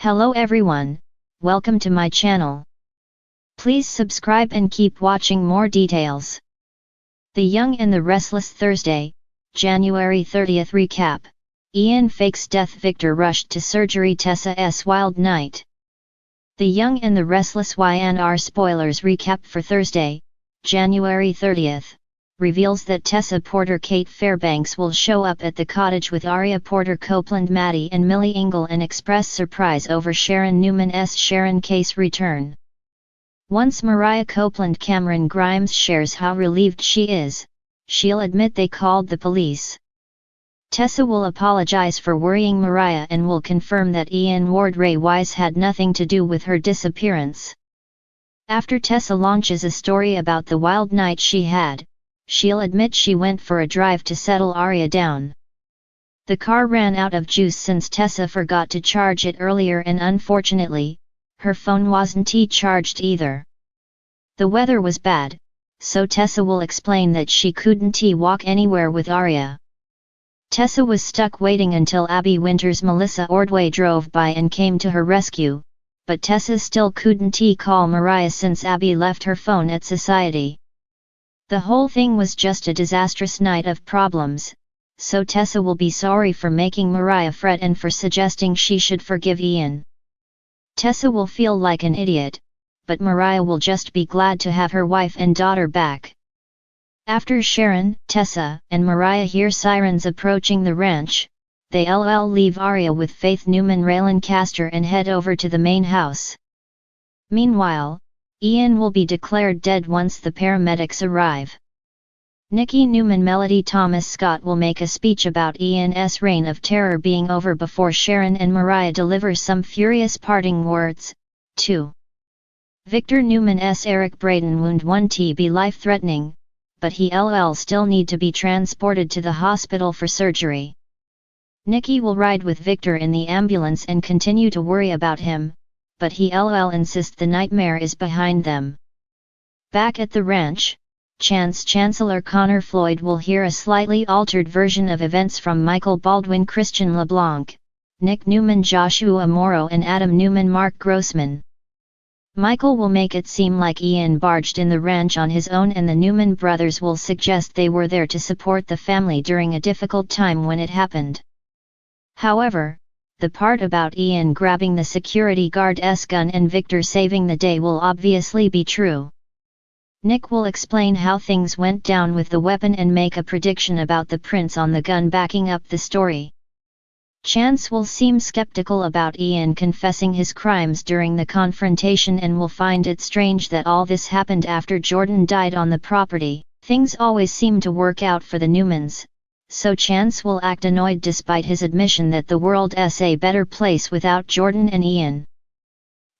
Hello everyone, welcome to my channel. Please subscribe and keep watching more details. The Young and the Restless Thursday, January 30th recap. Ian fakes death, Victor rushed to surgery, Tessa's wild night. The Young and the Restless Y&R spoilers recap for Thursday, January 30th, reveals that Tessa Porter Kate Fairbanks will show up at the cottage with Aria Porter Copeland, Maddie and Millie Ingle, and express surprise over Sharon Newman's Sharon case return. Once Mariah Copeland Cameron Grimes shares how relieved she is, she'll admit they called the police. Tessa will apologize for worrying Mariah and will confirm that Ian Ward Ray Wise had nothing to do with her disappearance. After Tessa launches a story about the wild night she had, she'll admit she went for a drive to settle Aria down. The car ran out of juice since Tessa forgot to charge it earlier, and unfortunately, her phone wasn't charged either. The weather was bad, so Tessa will explain that she couldn't walk anywhere with Aria. Tessa was stuck waiting until Abby Winter's Melissa Ordway drove by and came to her rescue, but Tessa still couldn't call Mariah since Abby left her phone at Society. The whole thing was just a disastrous night of problems, so Tessa will be sorry for making Mariah fret and for suggesting she should forgive Ian. Tessa will feel like an idiot, but Mariah will just be glad to have her wife and daughter back. After Sharon, Tessa, and Mariah hear sirens approaching the ranch, they leave Aria with Faith Newman Raylan Castor and head over to the main house. Meanwhile, Ian will be declared dead once the paramedics arrive. Nikki Newman Melody Thomas Scott will make a speech about Ian's reign of terror being over before Sharon and Mariah deliver some furious parting words. 2. Victor Newman's Eric Braden wound 1 be life-threatening, but he still need to be transported to the hospital for surgery. Nikki will ride with Victor in the ambulance and continue to worry about him, but he insists the nightmare is behind them. Back at the ranch, Chancellor Connor Floyd will hear a slightly altered version of events from Michael Baldwin, Christian LeBlanc, Nick Newman, Joshua Morrow and Adam Newman, Mark Grossman. Michael will make it seem like Ian barged in the ranch on his own, and the Newman brothers will suggest they were there to support the family during a difficult time when it happened. However, the part about Ian grabbing the security guard's gun and Victor saving the day will obviously be true. Nick will explain how things went down with the weapon and make a prediction about the prints on the gun backing up the story. Chance will seem skeptical about Ian confessing his crimes during the confrontation and will find it strange that all this happened after Jordan died on the property. Things always seem to work out for the Newmans, so Chance will act annoyed despite his admission that the world's a better place without Jordan and Ian.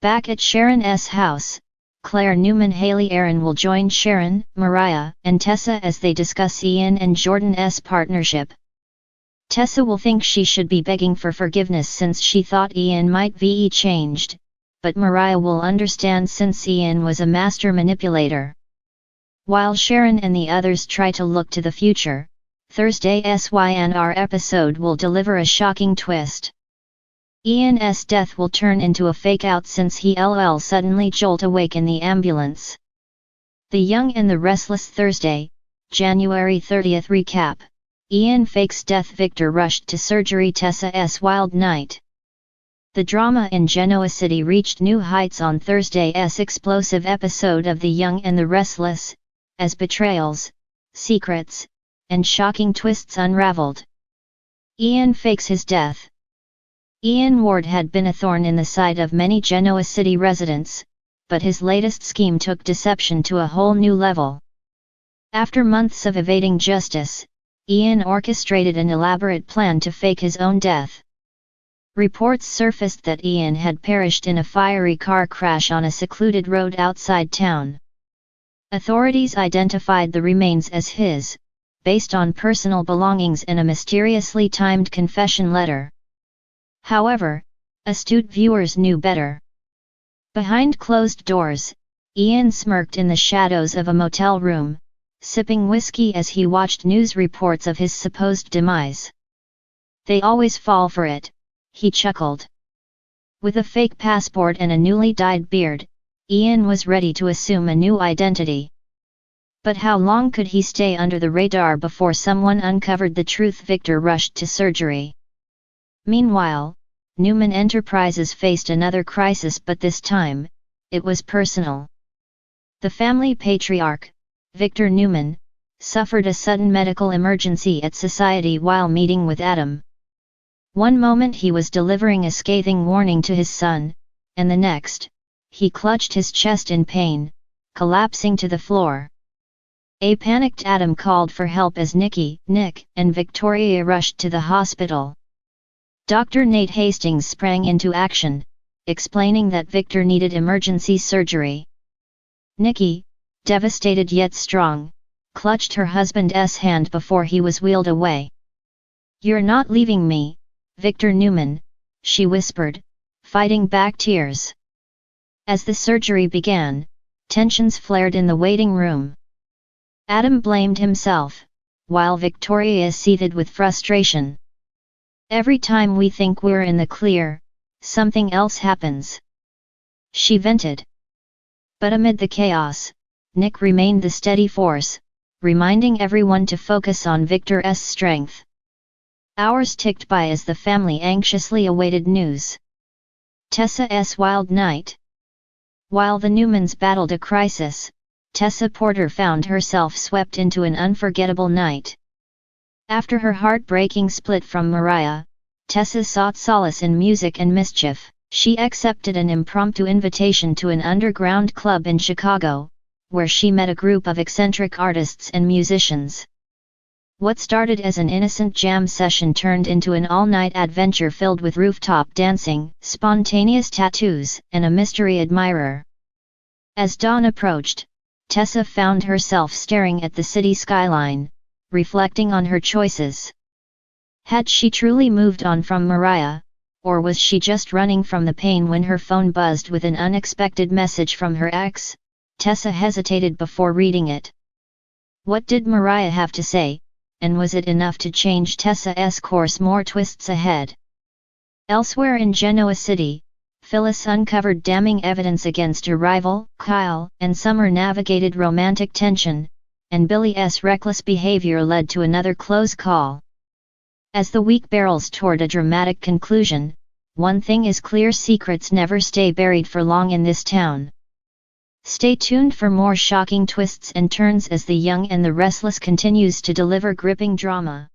Back at Sharon's house, Claire Newman Haley Aaron will join Sharon, Mariah, and Tessa as they discuss Ian and Jordan's partnership. Tessa will think she should be begging for forgiveness since she thought Ian might be changed, but Mariah will understand since Ian was a master manipulator. While Sharon and the others try to look to the future, Thursday's Y&R episode will deliver a shocking twist. Ian's death will turn into a fake-out since he suddenly jolt awake in the ambulance. The Young and the Restless Thursday, January 30th recap. Ian fakes death, Victor rushed to surgery, Tessa's wild night. The drama in Genoa City reached new heights on Thursday's explosive episode of The Young and the Restless, as betrayals, secrets, and shocking twists unraveled. Ian fakes his death. Ian Ward had been a thorn in the side of many Genoa City residents, but his latest scheme took deception to a whole new level. After months of evading justice, Ian orchestrated an elaborate plan to fake his own death. Reports surfaced that Ian had perished in a fiery car crash on a secluded road outside town. Authorities identified the remains as his, based on personal belongings and a mysteriously timed confession letter. However, astute viewers knew better. Behind closed doors, Ian smirked in the shadows of a motel room, sipping whiskey as he watched news reports of his supposed demise. "They always fall for it," he chuckled. With a fake passport and a newly dyed beard, Ian was ready to assume a new identity. But how long could he stay under the radar before someone uncovered the truth? Victor rushed to surgery. Meanwhile, Newman Enterprises faced another crisis, but this time, it was personal. The family patriarch, Victor Newman, suffered a sudden medical emergency at Society while meeting with Adam. One moment he was delivering a scathing warning to his son, and the next, he clutched his chest in pain, collapsing to the floor. A panicked Adam called for help as Nick, and Victoria rushed to the hospital. Dr. Nate Hastings sprang into action, explaining that Victor needed emergency surgery. Nikki, devastated yet strong, clutched her husband's hand before he was wheeled away. "You're not leaving me, Victor Newman," she whispered, fighting back tears. As the surgery began, tensions flared in the waiting room. Adam blamed himself, while Victoria seethed with frustration. "Every time we think we're in the clear, something else happens," she vented. But amid the chaos, Nick remained the steady force, reminding everyone to focus on Victor's strength. Hours ticked by as the family anxiously awaited news. Tessa's wild night. While the Newmans battled a crisis, Tessa Porter found herself swept into an unforgettable night. After her heartbreaking split from Mariah, Tessa sought solace in music and mischief. She accepted an impromptu invitation to an underground club in Chicago, where she met a group of eccentric artists and musicians. What started as an innocent jam session turned into an all-night adventure filled with rooftop dancing, spontaneous tattoos, and a mystery admirer. As dawn approached, Tessa found herself staring at the city skyline, reflecting on her choices. Had she truly moved on from Mariah, or was she just running from the pain when her phone buzzed with an unexpected message from her ex? Tessa hesitated before reading it. What did Mariah have to say, and was it enough to change Tessa's course? More twists ahead. Elsewhere in Genoa City, Phyllis uncovered damning evidence against her rival, Kyle, and Summer navigated romantic tension, and Billy's reckless behavior led to another close call. As the week barrels toward a dramatic conclusion, one thing is clear: secrets never stay buried for long in this town. Stay tuned for more shocking twists and turns as The Young and the Restless continues to deliver gripping drama.